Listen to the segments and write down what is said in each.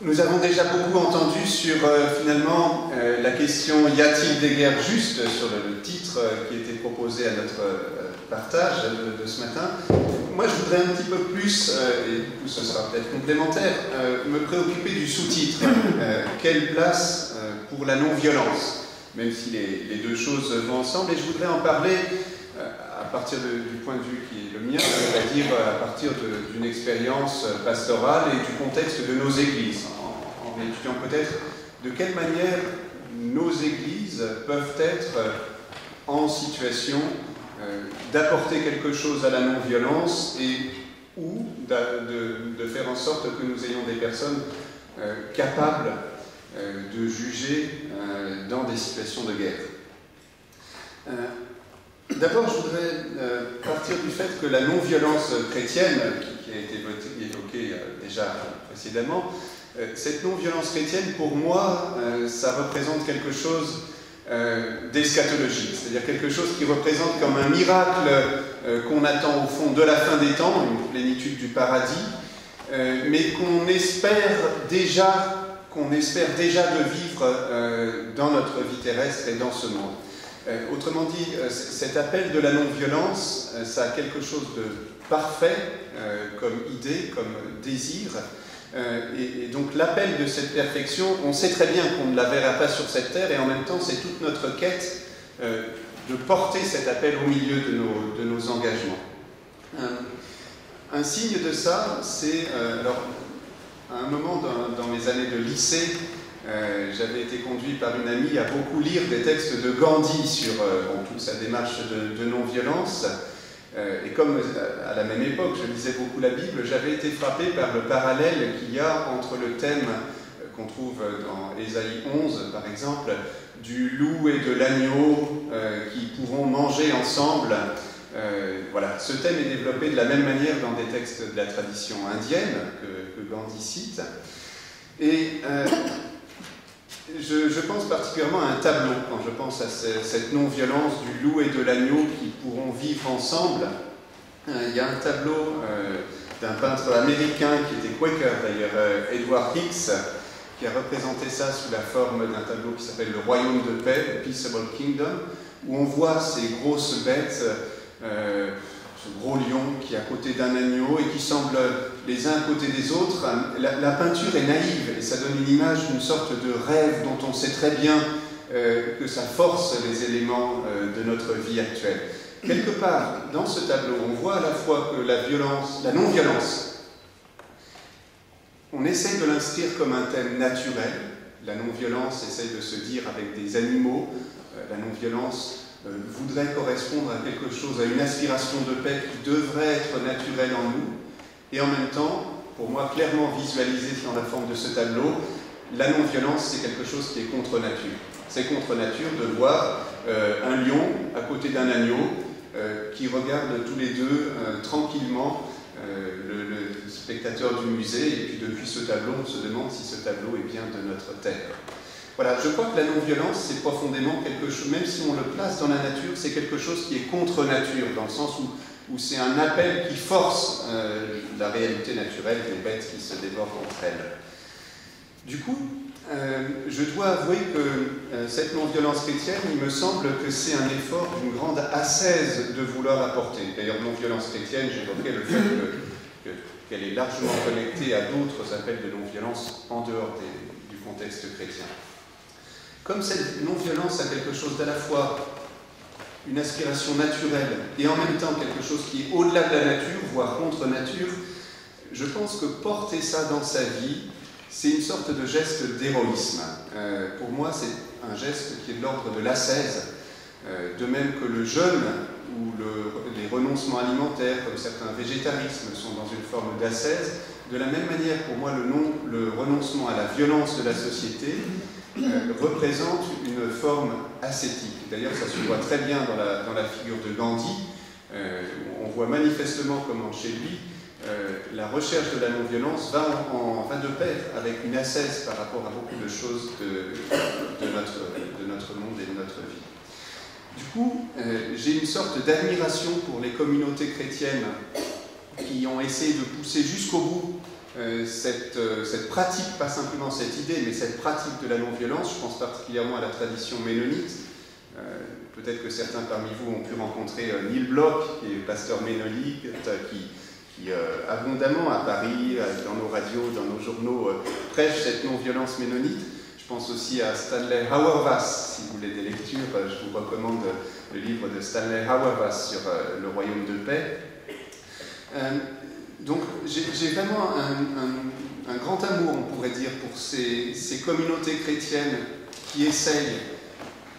Nous avons déjà beaucoup entendu sur finalement la question « Y a-t-il des guerres justes ?» sur le titre qui était proposé à notre partage de ce matin. Moi, je voudrais un petit peu plus, et du coup ce sera peut-être complémentaire, me préoccuper du sous-titre « Quelle place pour la non-violence ?» même si les deux choses vont ensemble, et je voudrais en parler à partir du point de vue qui est le mien, c'est-à-dire à partir d'une expérience pastorale et du contexte de nos églises, en étudiant peut-être de quelle manière nos églises peuvent être en situation d'apporter quelque chose à la non-violence ou de faire en sorte que nous ayons des personnes capables de juger dans des situations de guerre. D'abord, je voudrais partir du fait que la non-violence chrétienne, qui a été évoquée déjà précédemment, cette non-violence chrétienne, pour moi, ça représente quelque chose d'eschatologique, c'est-à-dire quelque chose qui représente comme un miracle qu'on attend au fond de la fin des temps, une plénitude du paradis, mais qu'on espère déjà de vivre dans notre vie terrestre et dans ce monde. Autrement dit, cet appel de la non-violence, ça a quelque chose de parfait comme idée, comme désir, et donc l'appel de cette perfection, on sait très bien qu'on ne la verra pas sur cette terre, et en même temps c'est toute notre quête de porter cet appel au milieu de nos engagements. Un signe de ça, c'est, alors, à un moment dans mes années de lycée, j'avais été conduit par une amie à beaucoup lire des textes de Gandhi sur toute sa démarche de non-violence. Et comme à la même époque, je lisais beaucoup la Bible, j'avais été frappé par le parallèle qu'il y a entre le thème qu'on trouve dans Ésaïe 11, par exemple, du loup et de l'agneau qui pourront manger ensemble. Voilà, ce thème est développé de la même manière dans des textes de la tradition indienne que Gandhi cite. Et je pense particulièrement à un tableau, quand je pense à cette non-violence du loup et de l'agneau qui pourront vivre ensemble. Il y a un tableau d'un peintre américain qui était Quaker d'ailleurs, Edward Hicks, qui a représenté ça sous la forme d'un tableau qui s'appelle Le Royaume de paix, Peaceable Kingdom, où on voit ces grosses bêtes, ce gros lion qui est à côté d'un agneau et qui semblent les uns à côté des autres. La peinture est naïve et ça donne une image d'une sorte de rêve dont on sait très bien que ça force les éléments de notre vie actuelle. Quelque part, dans ce tableau, on voit à la fois que la non-violence, on essaye de l'inscrire comme un thème naturel. La non-violence essaye de se dire avec des animaux. La non-violence voudrait correspondre à quelque chose, à une aspiration de paix qui devrait être naturelle en nous. Et en même temps, pour moi, clairement visualisé dans la forme de ce tableau, la non-violence, c'est quelque chose qui est contre nature. C'est contre nature de voir un lion à côté d'un agneau qui regardent tous les deux tranquillement le spectateur du musée, et puis depuis ce tableau, on se demande si ce tableau est bien de notre terre. Voilà, je crois que la non-violence, c'est profondément quelque chose, même si on le place dans la nature, c'est quelque chose qui est contre nature, dans le sens où c'est un appel qui force la réalité naturelle des bêtes qui se dévorent entre elles. Du coup, je dois avouer que cette non-violence chrétienne, il me semble que c'est un effort d'une grande ascèse de vouloir apporter. D'ailleurs, non-violence chrétienne, j'évoquais le fait qu'elle est largement connectée à d'autres appels de non-violence en dehors du contexte chrétien. Comme cette non-violence a quelque chose d'à la fois une aspiration naturelle et en même temps quelque chose qui est au-delà de la nature, voire contre nature, je pense que porter ça dans sa vie, c'est une sorte de geste d'héroïsme. Pour moi, c'est un geste qui est de l'ordre de l'ascèse, de même que le jeûne ou les renoncements alimentaires, comme certains végétarismes, sont dans une forme d'ascèse. De la même manière, pour moi, le renoncement à la violence de la société représente une forme ascétique. D'ailleurs, ça se voit très bien dans la figure de Gandhi. On voit manifestement comment, chez lui, la recherche de la non-violence va de pair avec une ascèse par rapport à beaucoup de choses de notre monde et de notre vie. Du coup, j'ai une sorte d'admiration pour les communautés chrétiennes qui ont essayé de pousser jusqu'au bout cette pratique, pas simplement cette idée, mais cette pratique de la non-violence. Je pense particulièrement à la tradition ménonite. Peut-être que certains parmi vous ont pu rencontrer Neil Bloch, qui est pasteur ménonite, qui abondamment à Paris, dans nos radios, dans nos journaux, prêche cette non-violence ménonite. Je pense aussi à Stanley Hauerwas. Si vous voulez des lectures, je vous recommande le livre de Stanley Hauerwas sur le royaume de paix. Donc j'ai vraiment un grand amour, on pourrait dire, pour ces communautés chrétiennes qui essayent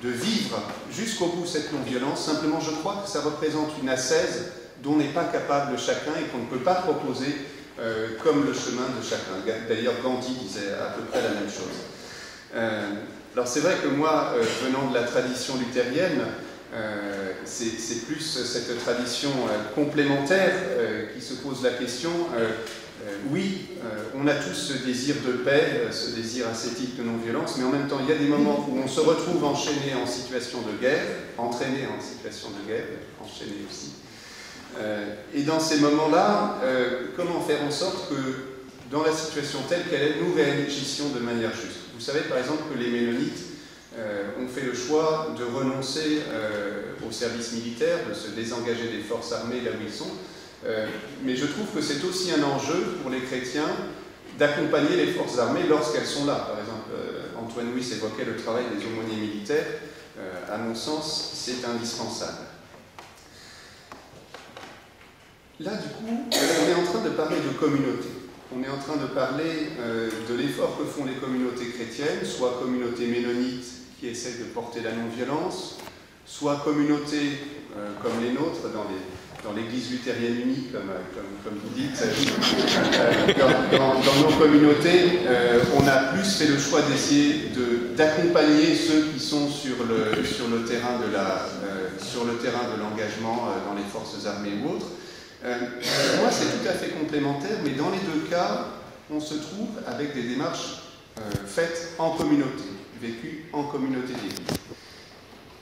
de vivre jusqu'au bout cette non-violence. Simplement, je crois que ça représente une ascèse dont n'est pas capable chacun et qu'on ne peut pas proposer comme le chemin de chacun. D'ailleurs, Gandhi disait à peu près la même chose. Alors c'est vrai que moi, venant de la tradition luthérienne, c'est plus cette tradition complémentaire qui se pose la question. Oui, on a tous ce désir de paix, ce désir ascétique de non-violence, mais en même temps, il y a des moments où on se retrouve enchaîné en situation de guerre, entraîné en situation de guerre, enchaîné aussi. Et dans ces moments-là, comment faire en sorte que, dans la situation telle qu'elle est, nous réagissions de manière juste? Vous savez, par exemple, que les Ménonites ont fait le choix de renoncer au service militaire, de se désengager des forces armées là où ils sont. Mais je trouve que c'est aussi un enjeu pour les chrétiens d'accompagner les forces armées lorsqu'elles sont là. Par exemple, Antoine Wyss évoquait le travail des aumôniers militaires. À mon sens, c'est indispensable. Là, du coup, on est en train de parler de communauté. On est en train de parler de l'effort que font les communautés chrétiennes, soit communautés ménonites qui essaient de porter la non-violence, soit communautés comme les nôtres dans l'Église luthérienne unie, comme vous dites. Dans nos communautés, on a plus fait le choix d'essayer d'accompagner ceux qui sont sur le terrain de l'engagement dans les forces armées ou autres. Pour moi, c'est tout à fait complémentaire, mais dans les deux cas, on se trouve avec des démarches faites en communauté, vécues en communauté d'église.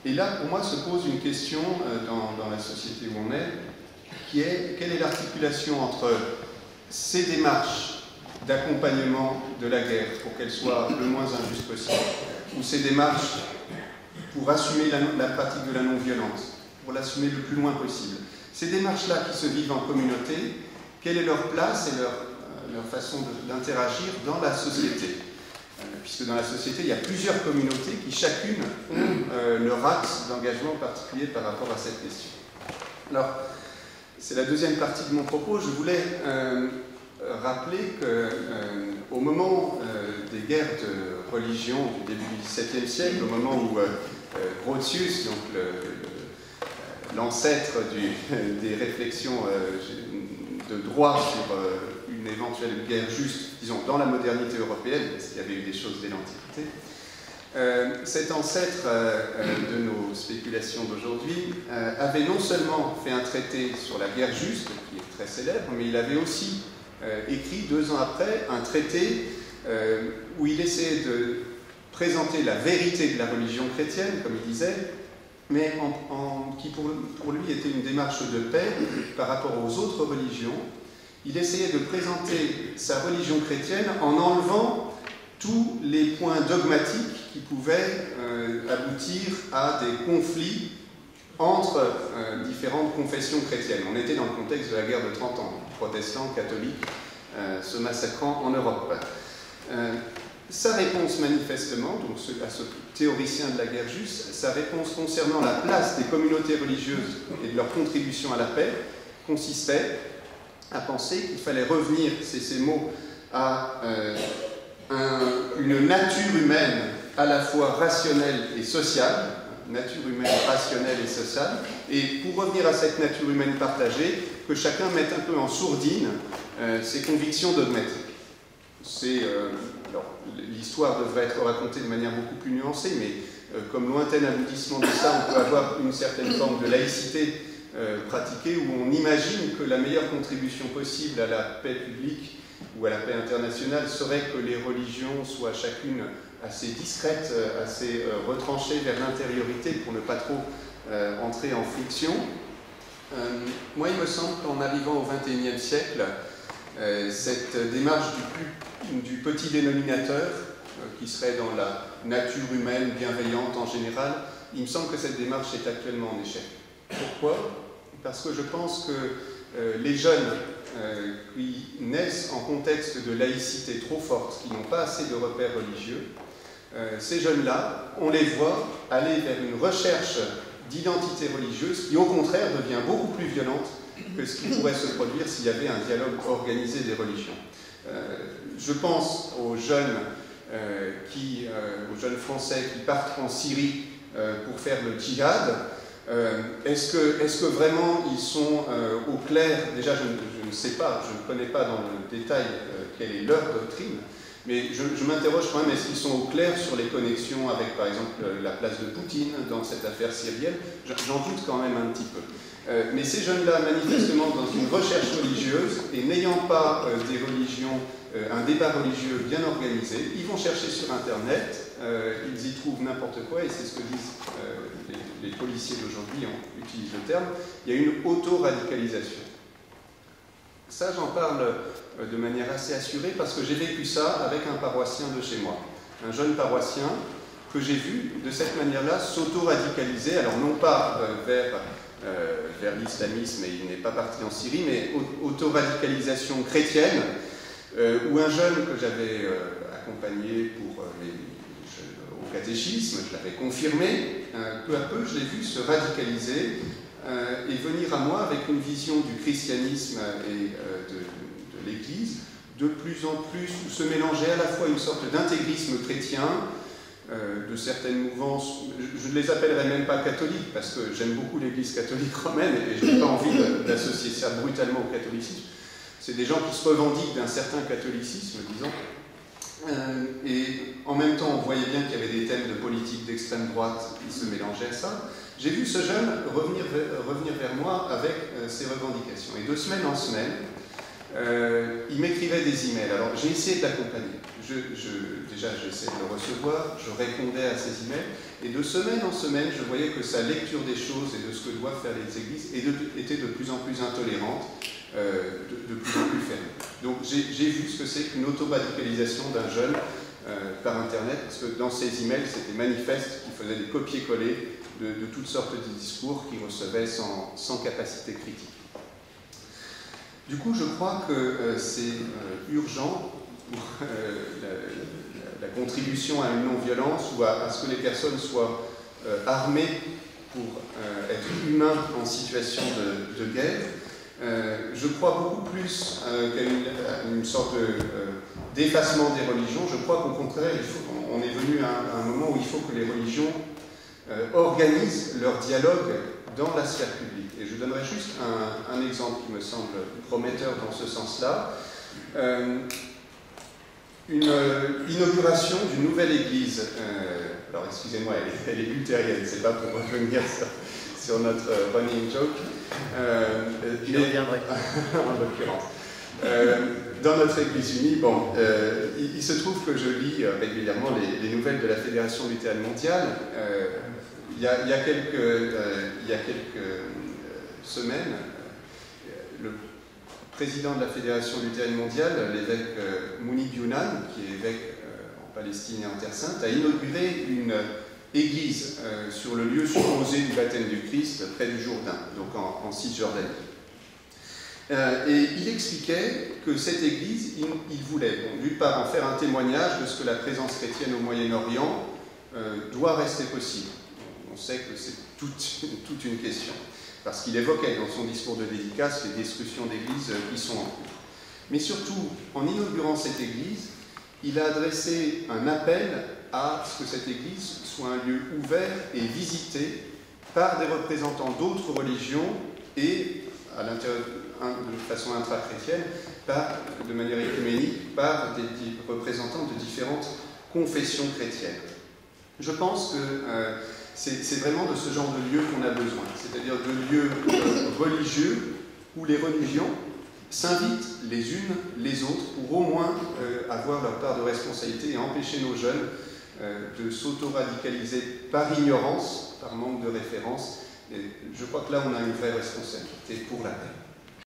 Et là, pour moi, se pose une question dans la société où on est, qui est quelle est l'articulation entre ces démarches d'accompagnement de la guerre pour qu'elle soit le moins injuste possible, ou ces démarches pour assumer la pratique de la non-violence, pour l'assumer le plus loin possible. Ces démarches-là qui se vivent en communauté, quelle est leur place et leur façon d'interagir dans la société? Puisque dans la société, il y a plusieurs communautés qui chacune ont leur axe d'engagement particulier par rapport à cette question. Alors, c'est la deuxième partie de mon propos. Je voulais rappeler qu'au moment des guerres de religion du début du XVIIe siècle, au moment où Grotius, donc l'ancêtre des réflexions de droit sur une éventuelle guerre juste, disons, dans la modernité européenne, parce qu'il y avait eu des choses dès l'Antiquité. Cet ancêtre de nos spéculations d'aujourd'hui avait non seulement fait un traité sur la guerre juste, qui est très célèbre, mais il avait aussi écrit 2 ans après un traité où il essayait de présenter la vérité de la religion chrétienne, comme il disait, mais qui pour lui était une démarche de paix par rapport aux autres religions. Il essayait de présenter sa religion chrétienne en enlevant tous les points dogmatiques qui pouvaient aboutir à des conflits entre différentes confessions chrétiennes. On était dans le contexte de la guerre de 30 ans, protestants, catholiques, se massacrant en Europe. Sa réponse manifestement, donc à ce théoricien de la guerre juste, sa réponse concernant la place des communautés religieuses et de leur contribution à la paix consistait à penser qu'il fallait revenir, c'est ces mots, à une nature humaine à la fois rationnelle et sociale, nature humaine rationnelle et sociale, et pour revenir à cette nature humaine partagée, que chacun mette un peu en sourdine ses convictions dogmatiques. L'histoire devrait être racontée de manière beaucoup plus nuancée, mais comme lointain aboutissement de ça, on peut avoir une certaine forme de laïcité pratiquée où on imagine que la meilleure contribution possible à la paix publique ou à la paix internationale serait que les religions soient chacune assez discrètes, assez retranchées vers l'intériorité pour ne pas trop entrer en friction. Moi, il me semble qu'en arrivant au XXIe siècle, cette démarche du petit dénominateur, qui serait dans la nature humaine bienveillante en général, il me semble que cette démarche est actuellement en échec. Pourquoi? Parce que je pense que les jeunes qui naissent en contexte de laïcité trop forte, qui n'ont pas assez de repères religieux, ces jeunes-là, on les voit aller vers une recherche d'identité religieuse qui, au contraire, devient beaucoup plus violente que ce qui pourrait se produire s'il y avait un dialogue organisé des religions. Je pense aux jeunes Français qui partent en Syrie pour faire le djihad. Est-ce que vraiment ils sont au clair? Déjà, je ne sais pas, je ne connais pas dans le détail quelle est leur doctrine, mais je m'interroge quand même, est-ce qu'ils sont au clair sur les connexions avec, par exemple, la place de Poutine dans cette affaire syrienne? J'en doute quand même un petit peu. Mais ces jeunes-là, manifestement, dans une recherche religieuse, et n'ayant pas des religions, un débat religieux bien organisé, ils vont chercher sur Internet, ils y trouvent n'importe quoi, et c'est ce que disent les policiers d'aujourd'hui, on utilise le terme, il y a une auto-radicalisation. Ça, j'en parle de manière assez assurée parce que j'ai vécu ça avec un paroissien de chez moi. Un jeune paroissien que j'ai vu de cette manière-là s'auto-radicaliser, alors non pas vers l'islamisme, et il n'est pas parti en Syrie, mais auto-radicalisation chrétienne, où un jeune que j'avais accompagné au catéchisme, je l'avais confirmé, peu à peu je l'ai vu se radicaliser et venir à moi avec une vision du christianisme et de l'Église de plus en plus, où se mélangeait à la fois une sorte d'intégrisme chrétien, de certaines mouvances, je ne les appellerai même pas catholiques, parce que j'aime beaucoup l'Église catholique romaine et je n'ai pas envie d'associer ça brutalement au catholicisme. C'est des gens qui se revendiquent d'un certain catholicisme, disons. Et en même temps, on voyait bien qu'il y avait des thèmes de politique d'extrême droite qui se mélangeaient à ça. J'ai vu ce jeune revenir vers moi avec ses revendications. Et de semaine en semaine, il m'écrivait des emails. Alors j'ai essayé de l'accompagner. Déjà, j'essayais de le recevoir, je répondais à ses emails. Et de semaine en semaine, je voyais que sa lecture des choses et de ce que doivent faire les églises était de plus en plus intolérante, de plus en plus ferme. Donc j'ai vu ce que c'est qu'une auto-radicalisation d'un jeune par Internet, parce que dans ses emails, c'était manifeste qu'il faisait des copier-coller de toutes sortes de discours qu'il recevait sans capacité critique. Du coup, je crois que c'est urgent pour la contribution à une non-violence ou à ce que les personnes soient armées pour être humains en situation de guerre. Je crois beaucoup plus qu'à une sorte d'effacement des religions. Je crois qu'au contraire, on est venu à un moment où il faut que les religions organisent leur dialogue dans la sphère publique. Et je donnerai juste un exemple qui me semble prometteur dans ce sens-là. Une inauguration d'une nouvelle église. Alors excusez-moi, elle est luthérienne, c'est pas pour revenir sur notre running joke. Je reviendrai. En l'occurrence. Dans notre Église unie, bon, il se trouve que je lis régulièrement les nouvelles de la Fédération luthérienne mondiale. Il y a quelques semaines, le président de la Fédération luthérienne mondiale, l'évêque Mounib Younan, qui est évêque en Palestine et en Terre Sainte, a inauguré une église sur le lieu supposé du baptême du Christ, près du Jourdain, donc en Cisjordanie. Et il expliquait que cette église, il voulait, d'une part, en faire un témoignage de ce que la présence chrétienne au Moyen-Orient doit rester possible. On sait que c'est toute une question, parce qu'il évoquait dans son discours de dédicace les destructions d'églises qui sont en cours. Mais surtout, en inaugurant cette église, il a adressé un appel à ce que cette église soit un lieu ouvert et visité par des représentants d'autres religions et, à l'intérieur, de façon intra-chrétienne, de manière écuménique, par des représentants de différentes confessions chrétiennes. Je pense que c'est vraiment de ce genre de lieu qu'on a besoin, c'est-à-dire de lieux religieux où les religions s'invitent les unes les autres pour au moins avoir leur part de responsabilité et empêcher nos jeunes de s'auto-radicaliser par ignorance, par manque de référence. Et je crois que là, on a une vraie responsabilité pour la paix.